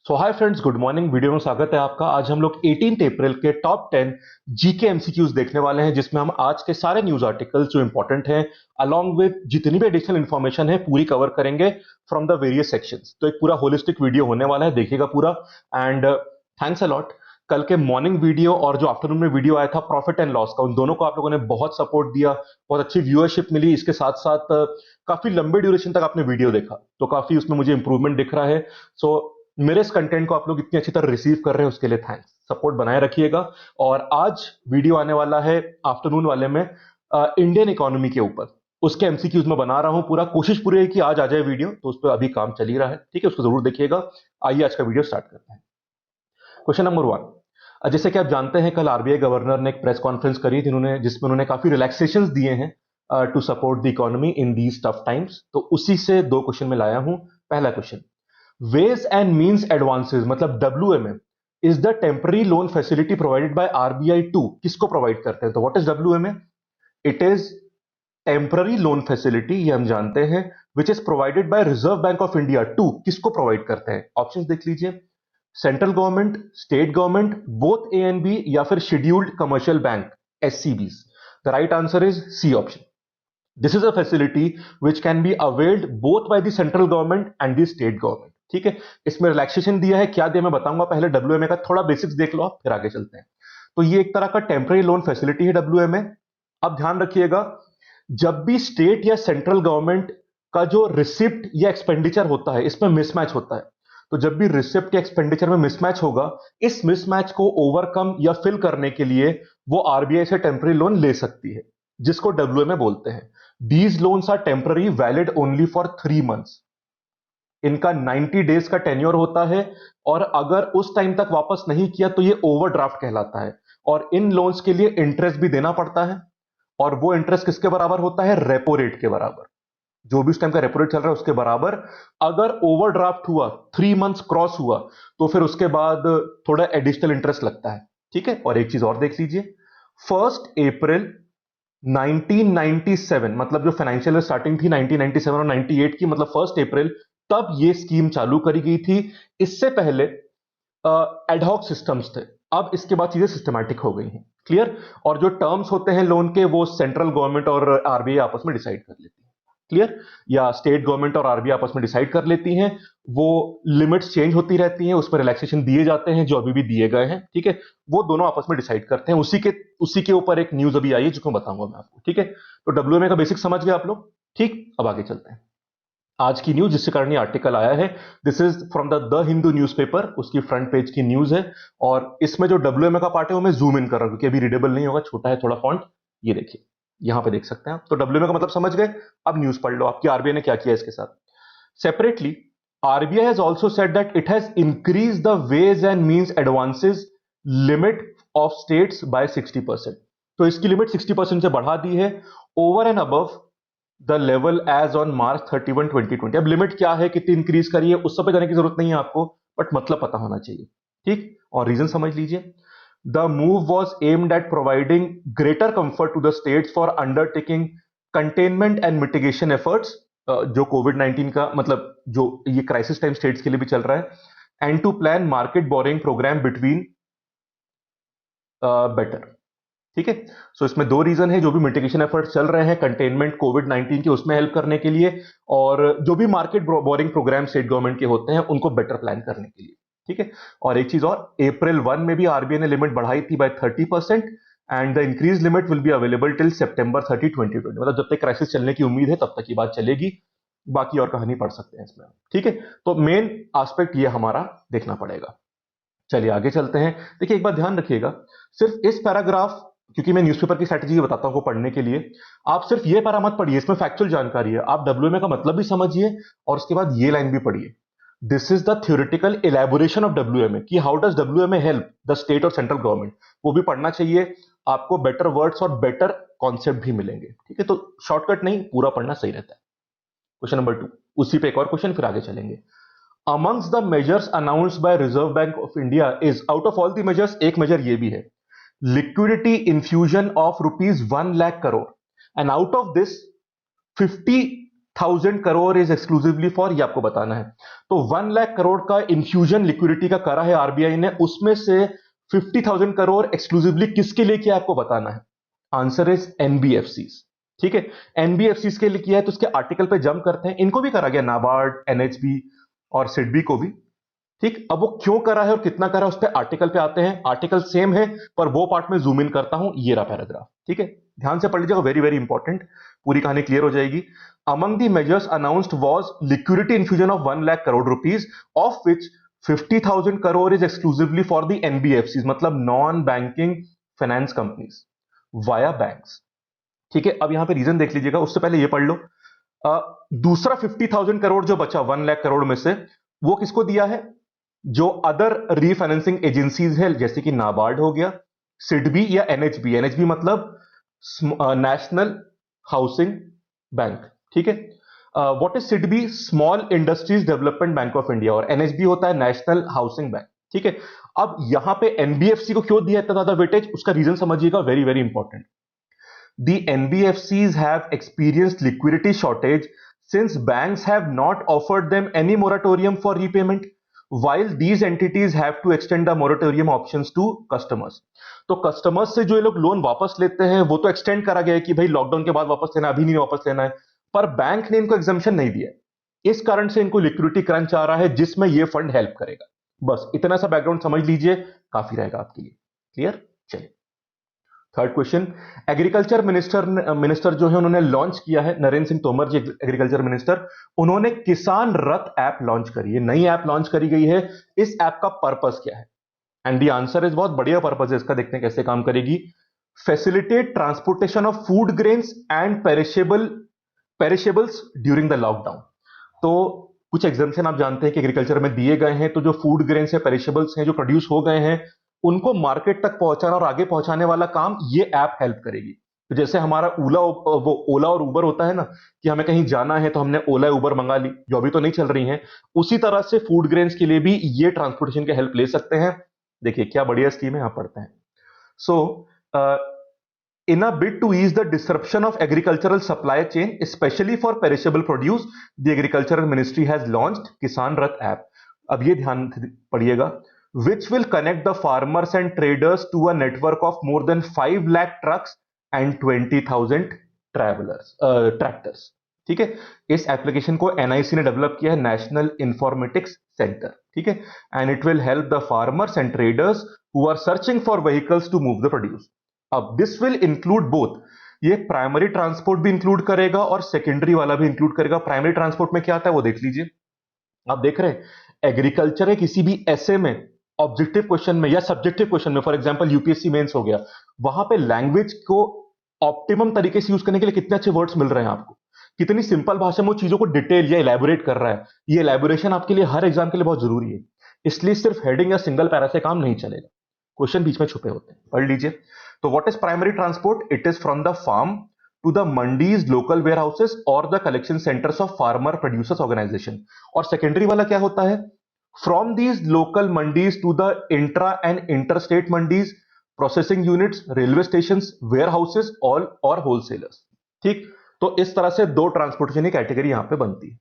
सो hi friends, good morning. Video में स्वागत है आपका। आज हम लोग 18 अप्रैल के टॉप 10 जीके एमसीक्यूज देखने वाले हैं, जिसमें हम आज के सारे न्यूज आर्टिकल्स जो इंपॉर्टेंट हैं अलॉन्ग विद जितनी भी एडिशनल इन्फॉर्मेशन है पूरी कवर करेंगे फ्रॉम द वेरियस सेक्शंस। तो एक पूरा होलिस्टिक वीडियो होने वाला है, देखिएगा पूरा। And thanks a lot. कल के मॉर्निंग वीडियो और जो आफ्टरनून में वीडियो आया था प्रॉफिट एंड लॉस का, उन दोनों को आप लोगों ने बहुत सपोर्ट दिया, बहुत अच्छी व्यूअरशिप मिली। इसके साथ साथ काफी लंबे ड्यूरेशन तक आपने वीडियो देखा, तो काफी उसमें मुझे इंप्रूवमेंट दिख रहा है। सो मेरे इस कंटेंट को आप लोग इतनी अच्छी तरह रिसीव कर रहे हैं, उसके लिए थैंक्स। सपोर्ट बनाए रखिएगा। और आज वीडियो आने वाला है आफ्टरनून वाले में इंडियन इकोनॉमी के ऊपर, उसके एमसीक्यूज में बना रहा हूं पूरा। कोशिश पूरी है कि आज आ जाए वीडियो, तो उस पर अभी काम चल ही रहा है, ठीक है, उसको जरूर देखिएगा। आइए आज का वीडियो स्टार्ट करते हैं। Question number 1। जैसे कि आप जानते हैं, कल आरबीआई गवर्नर ने एक प्रेस कॉन्फ्रेंस करी थी, जिसमें उन्होंने काफी रिलैक्सेशंस दिए हैं to support the economy in these tough times. तो उसी से दो क्वेश्चन में लाया हूं। पहला question, ways and means advances मतलब WMA is the temporary loan facility provided by RBI to, किसको प्रोवाइड करते हैं? तो what is WMA? It is temporary loan facility, ये हम जानते हैं, which is provided by Reserve Bank of India to, किसको प्रोवाइड करते हैं? ऑप्शंस देख लीजिए। Central government, state government, both A and B, या फिर scheduled commercial bank SCBs. The right answer is C option. This is a facility which can be availed both by the central government and the state government. ठीक है, इसमें relaxation दिया है, क्या दिया मैं बताऊंगा। पहले डब्ल्यूएमए का थोड़ा बेसिक्स देख लो आप, फिर आगे चलते हैं। तो ये एक तरह का टेम्पररी लोन फैसिलिटी है डब्ल्यूएमए। अब ध्यान रखिएगा, जब भी स्टेट या सेंट्रल गवर्नमेंट का जो रिसिप्ट या एक्सपेंडिचर होता है, इसमें मिसमैच होता है, तो जब भी रिसिप्ट या एक्सपेंडिचर में मिसमैच होगा, इस मिसमैच को ओवरकम या फिल करने के लिए वो आरबीआई से टेम्पररी लोन ले सकती है, जिसको डब्ल्यूएमए बोलते हैं। These loans are temporary, valid only for 3 months. इनका 90 डेज का टेन्योर होता है, और अगर उस टाइम तक वापस नहीं किया तो ये ओवरड्राफ्ट कहलाता है। और इन लोन्स के लिए इंटरेस्ट भी देना पड़ता है, और वो इंटरेस्ट किसके बराबर होता है? रेपो रेट के बराबर। जो भी उस टाइम का रेपो रेट चल रहा है उसके बराबर। अगर ओवरड्राफ्ट हुआ, 3 मंथ्स क्रॉस हुआ, तो फिर उसके बाद थोड़ा एडिशनल इंटरेस्ट लगता है। ठीक है, और एक चीज और देख लीजिए। 1 अप्रैल 1997, मतलब जो फाइनेंशियल ईयर स्टार्टिंग थी 1997 और 98 की, मतलब 1 अप्रैल, तब ये स्कीम चालू करी गई थी। इससे पहले एडहॉक सिस्टम्स थे, अब इसके बाद चीजें सिस्टमैटिक हो गई हैं। क्लियर? और जो टर्म्स होते हैं लोन के, वो सेंट्रल गवर्नमेंट और आरबीआई आपस में डिसाइड कर लेती है। क्लियर? या स्टेट गवर्नमेंट और आरबीआई आपस में डिसाइड कर लेती हैं। वो लिमिट्स चेंज होती रहती हैं, उसमें रिलैक्सेशन दिए जाते हैं जो अभी भी दिए गए हैं। ठीक है, वो दोनों आपस में डिसाइड करते हैं। उसी के ऊपर एक न्यूज अभी आई है जिसको बताऊंगा मैं आपको। ठीक है, तो डब्ल्यूएमए का बेसिक समझ गए आप लोग। ठीक, अब आगे चलते हैं। आज की न्यूज जिसके कारण ये आर्टिकल आया है, this is from the Hindu newspaper, उसकी फ्रंट पेज की न्यूज है। और इसमें जो डब्ल्यूएमए का पार्ट है वो मैं जूम इन कर रहा हूं, क्योंकि अभी रीडेबल नहीं होगा, छोटा है थोड़ा फॉन्ट। ये देखिए, यहां पे देख सकते हैं आप। तो डब्ल्यूएमए का मतलब समझ गए। अब न्यूज पढ़ लो, आपकी आरबीआई ने क्या किया इसके साथ। Separately, RBI has also said that it has increase the ways and means advances limit of states by 60%। तो इसकी लिमिट 60% से बढ़ा दी है, over and above the level as on March 31, 2020। अब लिमिट क्या है, कितनी इंक्रीज करी है, उस सब पे जाने की जरूरत नहीं है आपको, बट मतलब पता होना चाहिए। ठीक, और रीजन समझ लीजिए। The move was aimed at providing greater comfort to the states for undertaking containment and mitigation efforts, जो कोविड-19 का मतलब जो ये क्राइसिस टाइम स्टेट्स के लिए भी चल रहा है, and to plan market borrowing program between better. ठीक है, सो इसमें दो रीजन है। जो भी मिटिगेशन एफर्ट्स चल रहे हैं कंटेनमेंट कोविड-19 के, उसमें हेल्प करने के लिए, और जो भी market borrowing program state government के होते हैं उनको बेटर प्लान करने के लिए। ठीक है, और एक चीज और, अप्रैल 1 में भी आरबीआई ने लिमिट बढ़ाई थी by 30%, and the increase limit will be available till September 30, 2020। मतलब जब तक क्राइसिस चलने की उम्मीद है तब तक की बात चलेगी, बाकी और कहानी पढ़ सकते हैं इसमें। ठीक है, तो मेन एस्पेक्ट ये हमारा देखना पड़ेगा। चलिए आगे चलते हैं। देखिए, एक बात ध्यान रखिएगा, सिर्फ इस पैराग्राफ, क्योंकि मैं न्यूज़पेपर की स्ट्रैटेजी बताता हूं पढ़ने के लिए, आप सिर्फ ये पैरा मत पढ़िए, इसमें फैक्चुअल जानकारी है। आप डब्ल्यूएमए का मतलब भी समझिए, और उसके बाद ये लाइन भी पढ़िए। This is the theoretical elaboration of WMA, कि how does WMA help the state और सेंट्रल गवर्नमेंट, वो भी पढ़ना चाहिए आपको। बेटर वर्ड्स और बेटर कॉन्सेप्ट भी मिलेंगे। ठीक है, तो शॉर्टकट नहीं, पूरा पढ़ना सही रहता है। क्वेश्चन नंबर 2, उसी पे एक और क्वेश्चन, फिर आगे चलेंगे। Amongst the measures announced by Reserve Bank of India is, out of all the measures, एक मेजर ये भी है, liquidity infusion of rupees 1 lakh crore, and out of this 50 1000 crore is exclusively for, ये आपको बताना है। तो 1 लाख करोड़ का इन्फ्यूजन लिक्विडिटी का करा है आरबीआई ने, उसमें से 50,000 करोड़ एक्सक्लूसिवली किसके लिए किया आपको बताना है। Answer is NBFCs. ठीक है, एनबीएफसीज के लिए किया है, तो उसके आर्टिकल पे जंप करते हैं। इनको भी करा गया, नाबार्ड, एनएचबी और सिडबी को भी। ठीक, अब वो क्यों करा है और कितना करा है उस पर आर्टिकल पे आते हैं। आर्टिकल सेम है पर वो पार्ट में जूम इन करता हूं, ये रहा पैराग्राफ। ठीक है, ध्यान से पढ़ लीजिएगा, वेरी वेरी इंपॉर्टेंट, पूरी कहानी क्लियर हो जाएगी। Among the measures announced was liquidity infusion of 1 lakh crore rupees, of which 50,000 crore is exclusively for the NBFC, मतलब non banking finance companies via banks. ठीक है, अब यहां पे रीजन देख लीजिएगा, उससे पहले ये पढ़ लो। दूसरा 50,000 करोड़ जो बचा 1 लाख करोड़ में से, वो किसको दिया है। जो अदर रीफाइनेंसिंग एजेंसीज है, जैसे कि नाबार्ड हो गया, सिडबी या एनएचबी। एनएचबी मतलब नेशनल हाउसिंग बैंक। ठीक है, what is SIDBI, small industries development bank of India, और एनएचबी होता है नेशनल हाउसिंग बैंक। ठीक है, अब यहां पे एनबीएफसी को क्यों दिया इतना ज्यादा वेटेज, उसका रीजन समझिएगा, very very important. The NBFCs have experienced liquidity shortage since banks have not offered them any moratorium for repayment, while these entities have to extend the moratorium options to customers. तो customers से जो ये लोग loan वापस लेते हैं वो तो एक्सटेंड करा गया है कि भाई लॉकडाउन के बाद वापस लेना, अभी नहीं वापस लेना है, पर बैंक ने इनको एग्जामिशन नहीं दिया। इस कारण से इनको लिक्विडिटी क्रंच आ रहा है, जिसमें ये फंड हेल्प करेगा। बस इतना सा बैकग्राउंड समझ लीजिए, काफी रहेगा आपके लिए। क्लियर, चलिए थर्ड क्वेश्चन। एग्रीकल्चर मिनिस्टर जो है उन्होंने लॉन्च किया है, नरेंद्र सिंह तोमर जी एग्रीकल्चर मिनिस्टर, उन्होंने किसान रथ ऐप लॉन्च करी है, नई ऐप लॉन्च करी गई है। इस ऐप का पर्पस क्या है, एंड द आंसर इज, बहुत बढ़िया पर्पस है इसका, देखते हैं कैसे काम करेगी। Facilitate transportation of food grains and perishables during the lockdown. तो कुछ एग्जाम्पशन आप जानते हैं कि एग्रीकल्चर में दिए गए हैं, तो जो फूड ग्रेन्स है, पेरिशेबल्स हैं, जो प्रोड्यूस हो गए हैं, उनको मार्केट तक पहुंचाना और आगे पहुंचाने वाला काम ये ऐप हेल्प करेगी। तो जैसे हमारा ओला और उबर होता है ना, कि हमें कहीं जाना है तो हमने ओला उबर मंगा ली, जो अभी तो नहीं चल रही हैं, उसी तरह से फूड ग्रेन्स के लिए भी ये ट्रांसपोर्टेशन की हेल्प ले सकते हैं। देखिए क्या बढ़िया स्कीम है, यहां पढ़ते हैं। सो in a bid to ease the disruption of agricultural supply chain, especially for perishable produce, the agricultural ministry has launched Kisan Rath app. अब ये ध्यान पढ़िएगा, which will connect the farmers and traders to a network of more than 5 lakh trucks and 20,000 tractors. ठीक है, इस application को NIC ने develop किया है, नेशनल इंफॉर्मेटिक्स सेंटर। ठीक है, and it will help the farmers and traders who are searching for vehicles to move the produce. अब दिस विल इंक्लूड बोथ, ये प्राइमरी ट्रांसपोर्ट भी इंक्लूड करेगा और सेकेंडरी वाला भी इंक्लूड करेगा। प्राइमरी ट्रांसपोर्ट में क्या आता है वो देख लीजिए। आप देख रहे हैं एग्रीकल्चर है, किसी भी ऐसे में ऑब्जेक्टिव क्वेश्चन में या सब्जेक्टिव क्वेश्चन में, फॉर एग्जांपल यूपीएससी मेंस हो गया, वहां पे लैंग्वेज को ऑप्टिमम तरीके से यूज करने के लिए कितने अच्छे वर्ड्स मिल रहे हैं आपको, कितनी सिंपल भाषा में वो चीजों को डिटेल या इलेबोरेट कर रहा है। ये इलेबोरेशन आपके लिए हर एग्जाम के लिए बहुत जरूरी है, इसलिए सिर्फ हेडिंग या सिंगल पैरा से काम नहीं चलेगा, क्वेश्चन बीच में छुपे होते हैं, पढ़ लीजिए। तो what is primary transport, it is from the farm to the mandis, local warehouses और the collection centres of farmer producers organisation. और सेकेंडरी वाला क्या होता है, from these local mandis to the intra and inter state mandis, processing units, railway station, warehouses और wholesalers. ठीक, तो इस तरह से दो ट्रांसपोर्टेशन की कैटेगरी यहां पे बनती है।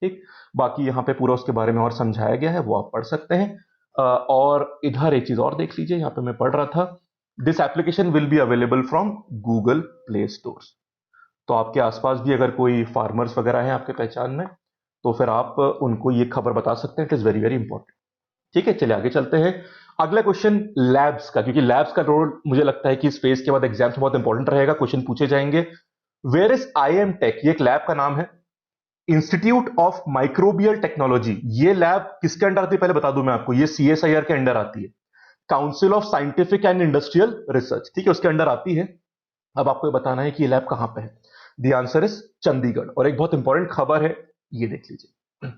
ठीक, बाकी यहां पे पूरा उसके बारे में और समझाया गया है, वो आप पढ़ सकते हैं। और इधर एक चीज और देख लीजिए, यहां पे मैं पढ़ रहा था, this application will be available from Google play stores. तो आपके आसपास भी अगर कोई फार्मर्स वगैरह हैं आपके पहचान में, तो फिर आप उनको ये खबर बता सकते हैं, it is very very important. ठीक है, चलिए आगे चलते हैं। अगला क्वेश्चन लैब्स का, क्योंकि लैब्स का रोल मुझे लगता है कि इस फेज के बाद एग्जाम्स में बहुत इंपॉर्टेंट रहेगा, क्वेश्चन पूछे जाएंगे। वेयर इज IIM टेक, ये एक लैब का नाम है, इंस्टीट्यूट ऑफ माइक्रोबियल टेक्नोलॉजी। ये लैब किसके अंडर आती है पहले बता दूं मैं आपको, ये CSIR के अंडर आती है, council of scientific and industrial research. ठीक है, उसके अंडर आती है। अब आपको ये बताना है कि ये लैब कहां पे है। The answer is Chandigarh. और एक बहुत इंपॉर्टेंट खबर है, ये देख लीजिए।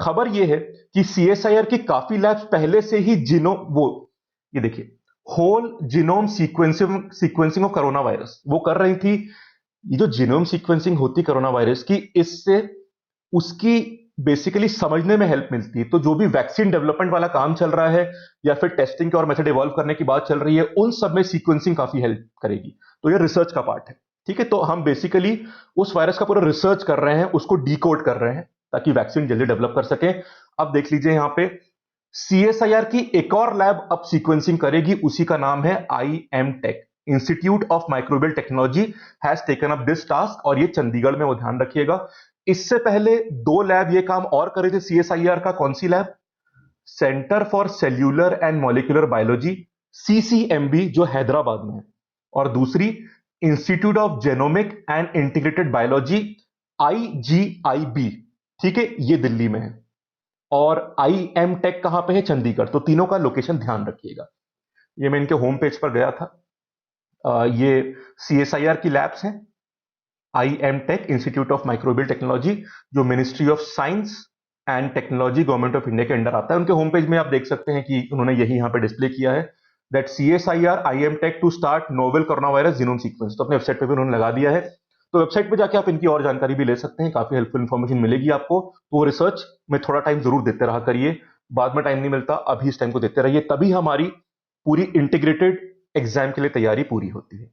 खबर ये है कि CSIR की काफी लैब्स पहले से ही ये देखिए, whole genome sequencing of corona virus वो कर रही थी। ये जो जीनोम सीक्वेंसिंग होती कोरोना वायरस की, इससे उसकी बेसिकली समझने में हेल्प मिलती है। तो जो भी वैक्सीन डेवलपमेंट वाला काम चल रहा है या फिर टेस्टिंग के और मेथड इवॉल्व करने की बात चल रही है, उन सब में सीक्वेंसिंग काफी हेल्प करेगी। तो ये रिसर्च का पार्ट है। ठीक है, तो हम बेसिकली उस वायरस का पूरा रिसर्च कर रहे हैं, उसको डिकोड कर रहे हैं ताकि वैक्सीन जल्दी डेवलप कर सकें। अब देख लीजिए यहां पे सीएसआईआर की एक और लैब अब सीक्वेंसिंग करेगी, उसी का नाम है IM tech, institute of microbial technology has taken up this task, और ये चंडीगढ़ में, वो ध्यान रखिएगा। इससे पहले दो लैब ये काम और कर रहे थे सीएसआईआर का। कौन सी lab? Centre for Cellular and Molecular Biology, CCMB, जो हैदराबाद में है, और दूसरी Institute of Genomic and Integrated Biology, IGIB, ठीक है, ये दिल्ली में है। और आई एम टेक कहां पे है? चंडीगढ़। तो तीनों का लोकेशन ध्यान रखिएगा। ये मैं इनके होम पेज पर गया था। ये सीएसआईआर की लैब्स हैं, I M Tech, institute of microbial Technology, जो Ministry of Science and Technology Government of India के अंडर आता है। उनके होम पेज में आप देख सकते हैं कि उन्होंने यही यहां पे डिस्प्ले किया है, that CSIR I M tech to start novel corona virus genome sequence. तो अपने वेबसाइट पे भी उन्होंने लगा दिया है। तो वेबसाइट पे जाके आप इनकी और जानकारी भी ले सकते हैं, काफी हेल्पफुल इंफॉर्मेशन मिलेगी आपको। तो वो रिसर्च में थोड़ा टाइम जरूर देते रहा करिए, बाद में टाइम नहीं मिलता, अभी इस टाइम को देते रहिए, तभी हमारी पूरी इंटीग्रेटेड एग्जाम के लिए तैयारी पूरी होती है।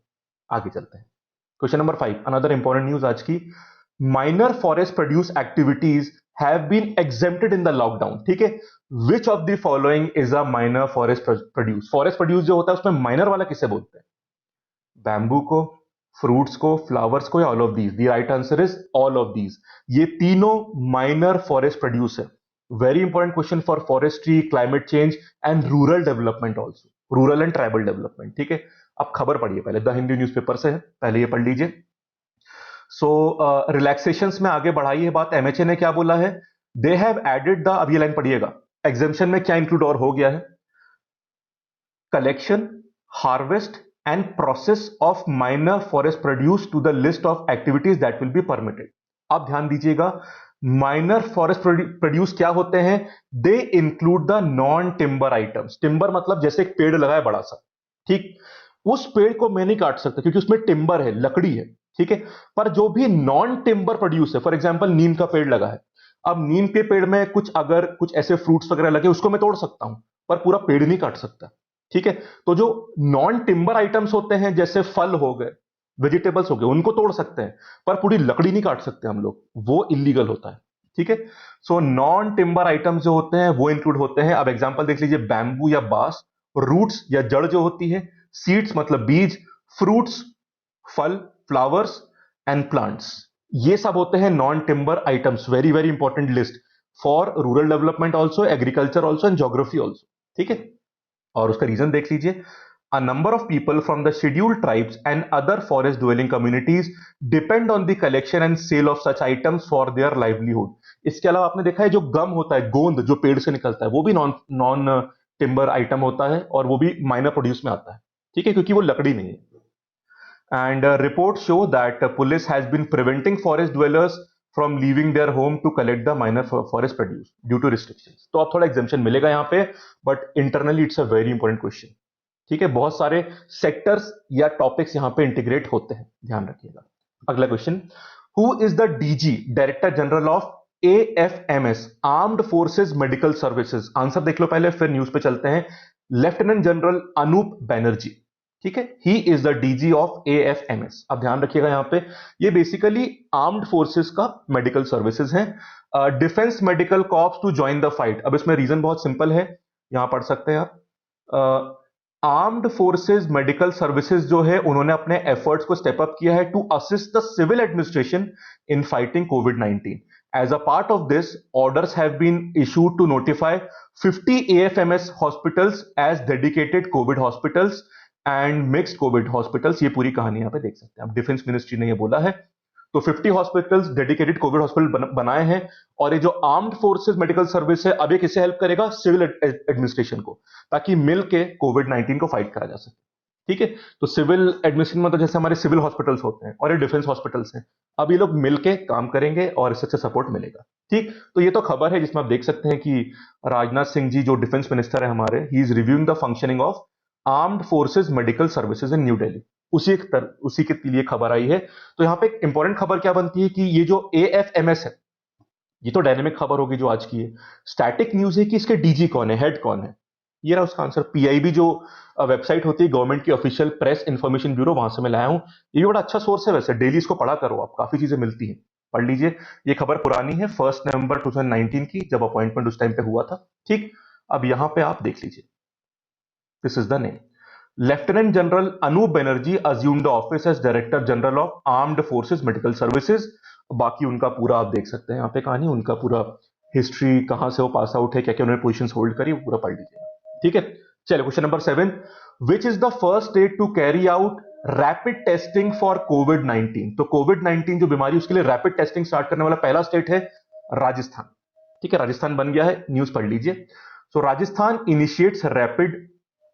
आगे चलते हैं। Question number 5, another important news आज की। Minor forest produce activities have been exempted in the lockdown. ठीक है, which of the following is a minor forest produce? Forest produce जो होता है उसमें माइनर वाला किसे बोलते हैं? बैम्बू को, फ्रूट्स को, फ्लावर्स को, या all of these? The right answer is all of these. ये तीनों माइनर फॉरेस्ट प्रोड्यूस है। Very important question for forestry, climate change and rural development also, rural and tribal development. ठीक है, अब खबर पढ़िए पहले, द हिंदू न्यूज़पेपर से है, पहले ये पढ़ लीजिए। सो रिलैक्सेशंस में आगे बढ़ाई है बात। एमएचए ने क्या बोला है? दे हैव एडेड द, अब ये लाइन पढ़िएगा, एग्जेम्पशन में क्या इंक्लूड और हो गया है? Collection, harvest and process of minor forest produce to the list of activities that will be permitted. अब ध्यान दीजिएगा, माइनर फॉरेस्ट प्रोड्यूस क्या होते हैं? They include the non timber items. Timber मतलब जैसे एक पेड़ लगा है बड़ा सा, ठीक, उस पेड़ को मैं नहीं काट सकता क्योंकि उसमें टिम्बर है, लकड़ी है, ठीक है। पर जो भी नॉन टिम्बर प्रोड्यूस है, फॉर एग्जांपल नीम का पेड़ लगा है, अब नीम के पेड़ में कुछ अगर कुछ ऐसे फ्रूट्स वगैरह लगे, उसको मैं तोड़ सकता हूं, पर पूरा पेड़ नहीं काट सकता, ठीक है। तो जो नॉन टिम्बर आइटम्स होते हैं, जैसे फल हो गए, वेजिटेबल्स हो गए, उनको तोड़ सकते हैं, पर पूरी लकड़ी नहीं काट सकते हम लोग, वो इलीगल होता है, ठीक है। सो नॉन टिम्बर आइटम्स जो होते हैं वो इंक्लूड होते हैं। अब एग्जांपल देख लीजिए, बैम्बू या बांस, रूट्स या जड़ जो होती है, सीड्स मतलब बीज, फ्रूट्स फल, फ्लावर्स एंड प्लांट्स, ये सब होते हैं non timber items. Very very important list for rural development also, agriculture also and geography also, ठीक है। और उसका रीजन देख लीजिए, a number of people from the scheduled tribes and other forest dwelling communities depend on the collection and sale of such items for their livelihood। इसके अलावा आपने देखा है जो गम होता है, गोंद जो पेड़ से निकलता है, वो भी नॉन नॉन टिम्बर आइटम होता है, और वो भी माइनर प्रोड्यूस में आता है, ठीक है, क्योंकि वो लकड़ी नहीं है। And reports show that police has been preventing forest dwellers from leaving their home to collect the minor forest produce due to restrictions। तो अब थोड़ा एग्जाम्पशन मिलेगा यहाँ पे, but internally it's a very important question, ठीक है। बहुत सारे सेक्टर्स या टॉपिक्स यहाँ पे इंटीग्रेट होते हैं, ध्यान रखिएगा। अगला question, who is the DG, director general of AFMS, armed forces medical services? Answer देख लो पहले, फिर न्यूज पे चलते हैं। लेफ्टिनेंट जनरल अनूप बैनर्जी, ठीक है, he is the DG of AFMS. अब ध्यान रखिएगा यहाँ पे, ये बेसिकली आर्म्ड फोर्सेस का मेडिकल सर्विसेज है। Defence medical corps to join the fight. अब इसमें रीजन बहुत सिंपल है, यहां पढ़ सकते हैं आप। आर्म्ड फोर्सेस मेडिकल सर्विसेज जो है, उन्होंने अपने एफर्ट्स को स्टेप अप किया है to assist the civil administration in fighting कोविड-19। As a part of this, orders have been issued to notify 50 AFMS hospitals as dedicated covid hospitals and mixed covid hospitals. ये पूरी कहानी यहाँ पे देख सकते हैं। अब डिफेंस मिनिस्ट्री ने ये बोला है, तो 50 हॉस्पिटल्स डेडिकेटेड कोविड हॉस्पिटल बनाए हैं। और ये जो आर्म्ड फोर्सेस मेडिकल सर्विस है, अब ये किसे हेल्प करेगा? सिविल एडमिनिस्ट्रेशन को, ताकि मिल के कोविड-19 को फाइट करा जा सके, ठीक है। तो सिविल एडमिनिस्ट्रेशन मतलब जैसे हमारे सिविल हॉस्पिटल्स होते हैं और ये डिफेंस हॉस्पिटल्स हैं, अब ये लोग मिलके काम करेंगे और इससे अच्छा सपोर्ट मिलेगा, ठीक। तो ये तो खबर है जिसमें आप देख सकते हैं कि राजनाथ सिंह जी जो डिफेंस मिनिस्टर है हमारे, he is reviewing the functioning of armed forces medical services in new Delhi. उसी के लिए खबर आई है। तो यहां पे एक इंपॉर्टेंट खबर क्या बनती है कि ये जो एएफएमएस है, ये तो डायनेमिक खबर होगी जो आज की है। स्टैटिक न्यूज है कि इसके डीजी कौन है, हेड कौन है, ये रहा उसका आंसर। पीआईबी जो वेबसाइट होती है गवर्नमेंट की ऑफिशियल प्रेस इंफॉर्मेशन ब्यूरो, वहां से मैं लाया हूं। ये भी बड़ा अच्छा सोर्स है वैसे, डेली इसको पढ़ा करो आप, काफी चीजें मिलती हैं, पढ़ लीजिए। ये खबर पुरानी है, 1 नवंबर 2019 की, जब अपॉइंटमेंट उस टाइम पे हुआ था। ठीक, अब यहां पे आप देख लीजिए, this is the name. Lieutenant general Anup Banerjee assume the office as director general of armed forces medical services. बाकी उनका पूरा आप देख सकते हैं यहाँ पे कहानी, उनका पूरा हिस्ट्री, कहां से वो पास आउट है, क्या क्या उन्होंने पोजीशंस होल्ड करी, वो पूरा पढ़ लीजिए। ठीक है, चलिए question number 7। Which is the first state to carry out rapid testing for covid 19? तो कोविड 19 जो बीमारी, उसके लिए रैपिड टेस्टिंग स्टार्ट करने वाला पहला स्टेट है राजस्थान। ठीक है, राजस्थान बन गया है, न्यूज पढ़ लीजिए। So Rajasthan initiates rapid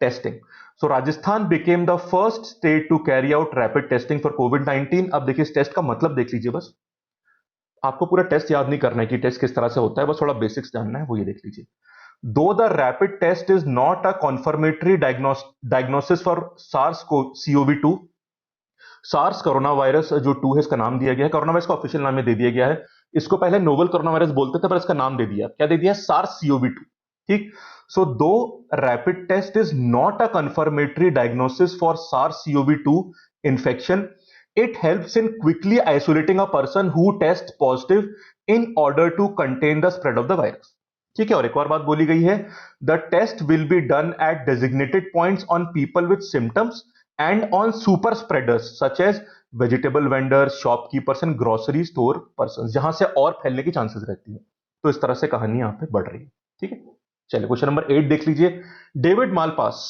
testing. So Rajasthan became the first state to carry out rapid testing for COVID-19। अब देखिए इस टेस्ट का मतलब देख लीजिए बस, आपको पूरा टेस्ट याद नहीं करना है कि टेस्ट किस तरह से होता है, बस थोड़ा बेसिक्स जानना है, वो ये देख लीजिए। Though the rapid test is not a confirmatory diagnosis for SARS CoV-2, SARS corona virus जो 2 है, इसका नाम दिया गया है, कोरोना वायरस का ऑफिशियल नाम दे दिया गया है। इसको पहले नोवल कोरोना वायरस बोलते थे, पर इसका नाम दे दिया, क्या दे दिया? SARS CoV-2। ठीक, सो दो rapid test is not a confirmatory diagnosis for SARS CoV-2 infection, it helps in quickly isolating a person who tests positive in order to contain the spread of the virus। ठीक है, और एक और बात बोली गई है, the test will be done at designated points on people with symptoms and on super spreaders such as vegetable vendors, shopkeepers and grocery store person, जहां से और फैलने की चांसेस रहती है। तो इस तरह से कहानी यहां पे बढ़ रही है। ठीक है, चलिए क्वेश्चन नंबर 8 देख लीजिए। डेविड मालपास,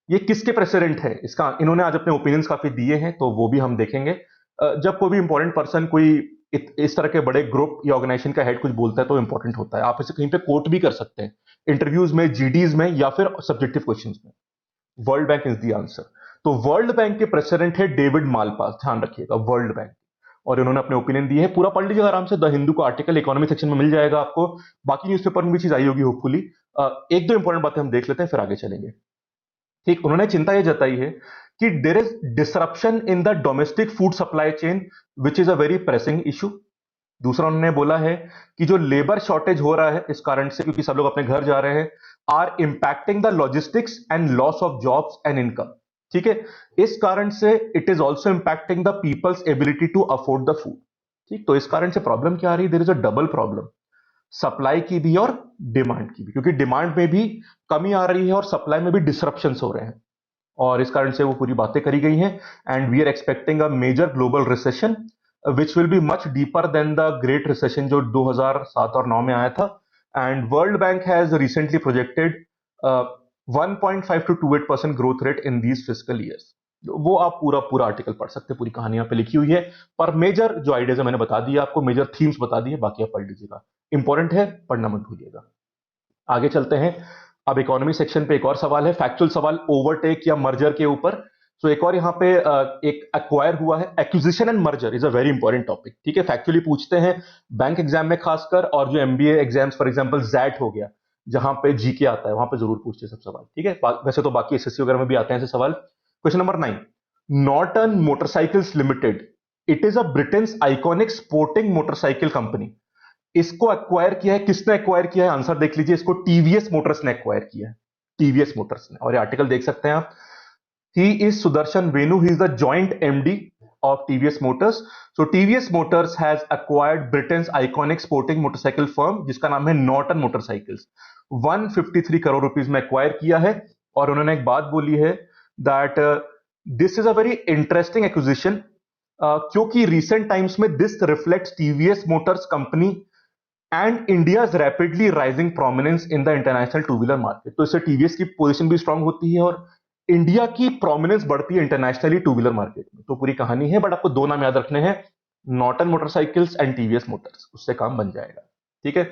ये किसके प्रेसिडेंट है? इसका इन्होंने आज अपने ओपिनियंस काफी दिए हैं, तो वो भी हम देखेंगे। जब कोई भी इंपॉर्टेंट पर्सन, कोई इस तरह के बड़े ग्रुप या ऑर्गेनाइजेशन का हेड कुछ बोलता है तो इंपॉर्टेंट होता है, आप इसे कहीं पे कोट भी कर सकते हैं, इंटरव्यूज में, जीडीज में, या फिर सब्जेक्टिव क्वेश्चंस में। World bank is the answer. तो वर्ल्ड बैंक के प्रेसिडेंट है डेविड मालपास, ध्यान रखिएगा, वर्ल्ड बैंक। और इन्होंने अपने ओपिनियन दिए हैं, पूरा पढ़ लीजिएगा आराम से, द हिंदू का आर्टिकल इकोनॉमी सेक्शन में मिल जाएगा आपको। बाकी न्यूज़पेपर में भी चीज आई होगी होपफुली। एक दो इंपॉर्टेंट बातें हम देख लेते हैं, फिर आगे चलेंगे। ठीक, उन्होंने चिंता यह जताई है कि there is disruption in the domestic food supply chain which is a very pressing issue. दूसरा उन्होंने बोला है कि जो लेबर शॉर्टेज हो रहा है इस कारण से, क्योंकि सब लोग अपने घर जा रहे हैं, are impacting the logistics and loss of jobs and income. ठीक है, इस कारण से it is also impacting the people's ability to afford the food. ठीक, तो इस कारण से प्रॉब्लम क्या आ रही है? There is a double problem, supply की भी और डिमांड की भी, क्योंकि डिमांड में भी कमी आ रही है और सप्लाई में भी डिसरप्शंस हो रहे हैं, और इस कारण से वो पूरी बातें करी गई हैं। And we are expecting a major global recession which will be much deeper than the great recession जो 2007 और 9 में आया था। And World Bank has recently projected 1.5 to 2.8% growth rate in these fiscal years. वो आप पूरा पूरा आर्टिकल पढ़ सकते हैं, पूरी कहानी यहाँ पे लिखी हुई है, पर मेजर जो आइडियाज है मैंने बता दिया आपको, मेजर थीम्स बता दिए, बाकी आप पढ़ लीजिएगा, इंपॉर्टेंट है, पढ़ना मत भूलिएगा। आगे चलते हैं। अब इकोनॉमी सेक्शन पे एक और सवाल है, फैक्चुअल सवाल, ओवरटेक या मर्जर के ऊपर। सो एक और यहाँ पे एक एक्वायर हुआ है, acquisition and merger is a very important topic. ठीक है, फैक्चुअली पूछते हैं बैंक एग्जाम में खासकर, और जो MBA exams for example XAT हो गया, जहां पे जीके आता है, वहां पे जरूर पूछते हैं सब सवाल। ठीक है, वैसे तो बाकी एसएससी वगैरह में भी आते हैं ऐसे सवाल। Question number 9, Norton motorcycles limited, it is a Britain iconic sporting motorcycle company. इसको एक्वायर किया है, किसने एक्वायर किया है? आंसर देख लीजिए, इसको टीवीएस मोटर्स ने एक्वायर किया है, टीवीएस मोटर्स ने। और ये आर्टिकल देख सकते हैं आप, he is Sudarshan Venu, he is the joint MD of TVS Motors. So TVS Motors has acquired Britain's iconic sporting motorcycle firm, जिसका नाम है नॉर्टन मोटरसाइकिल्स। 153 करोड़ रुपीस में एक्वायर किया है। और उन्होंने एक बात बोली है that this is a very interesting acquisition, क्योंकि रिसेंट टाइम्स में this reflects TVS Motors company and India's rapidly rising prominence in the international two wheeler market. तो इससे टीवीएस की पोजीशन भी स्ट्रांग होती है और इंडिया की प्रोमिनेंस बढ़ती है इंटरनेशनली टू व्हीलर मार्केट में। तो पूरी कहानी है, बट आपको दो नाम याद रखने हैं, Norton Motorcycles and TVS Motors, उससे काम बन जाएगा। ठीक है,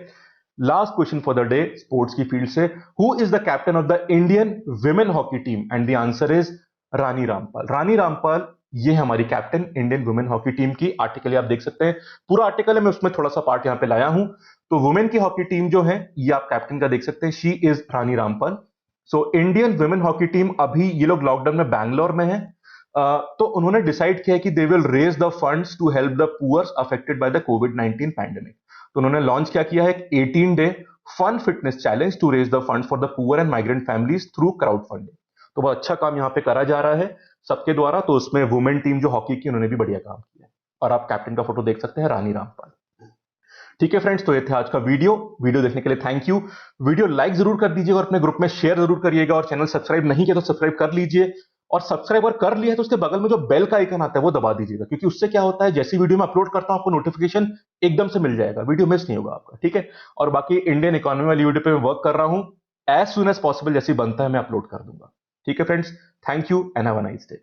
last question for the day sports की फील्ड से, who is the captain of the Indian women hockey team? And the answer is Rani Rampal. Rani Rampal ये हमारी captain Indian women hockey team की। आर्टिकल आप देख सकते हैं, पूरा आर्टिकल है, मैं उसमें थोड़ा सा पार्ट यहां पे लाया हूं। तो वुमेन की हॉकी टीम जो है, ये आप कैप्टन का देख सकते हैं, she is Rani Rampal. So Indian women hockey team, अभी ये लोग लॉकडाउन में बैंगलोर में है, तो उन्होंने डिसाइड किया कि they will raise the funds to help the poors affected by the कोविड-19 पैंडेमिक। तो उन्होंने लॉन्च क्या किया है, एक 18 day fun fitness challenge to raise the fund for the poor and migrant families through crowd funding. तो बहुत अच्छा काम यहाँ पे करा जा रहा है सबके द्वारा। तो उसमें वुमेन टीम जो हॉकी की, उन्होंने भी बढ़िया काम किया है। और आप कैप्टन का फोटो देख सकते हैं, रानी रामपाल। ठीक है फ्रेंड्स, तो ये थे आज का वीडियो। वीडियो देखने के लिए थैंक यू। वीडियो लाइक जरूर कर दीजिएगा और अपने ग्रुप में शेयर जरूर करिएगा। और चैनल सब्सक्राइब नहीं किया तो सब्सक्राइब कर लीजिए। और सब्सक्राइब अगर कर लिया है तो उसके बगल में जो बेल का आइकन आता है वो दबा दीजिएगा, क्योंकि उससे क्या होता है, जैसी वीडियो मैं अपलोड करता हूं आपको नोटिफिकेशन एकदम से मिल जाएगा, वीडियो मिस नहीं होगा आपका। ठीक है। और बाकी इंडियन इकोनॉमी वाली वीडियो पे मैं वर्क कर रहा हूं, एज सुन एज पॉसिबल जैसी बनता है मैं अपलोड कर दूंगा। ठीक है friends, thank you and have a nice day.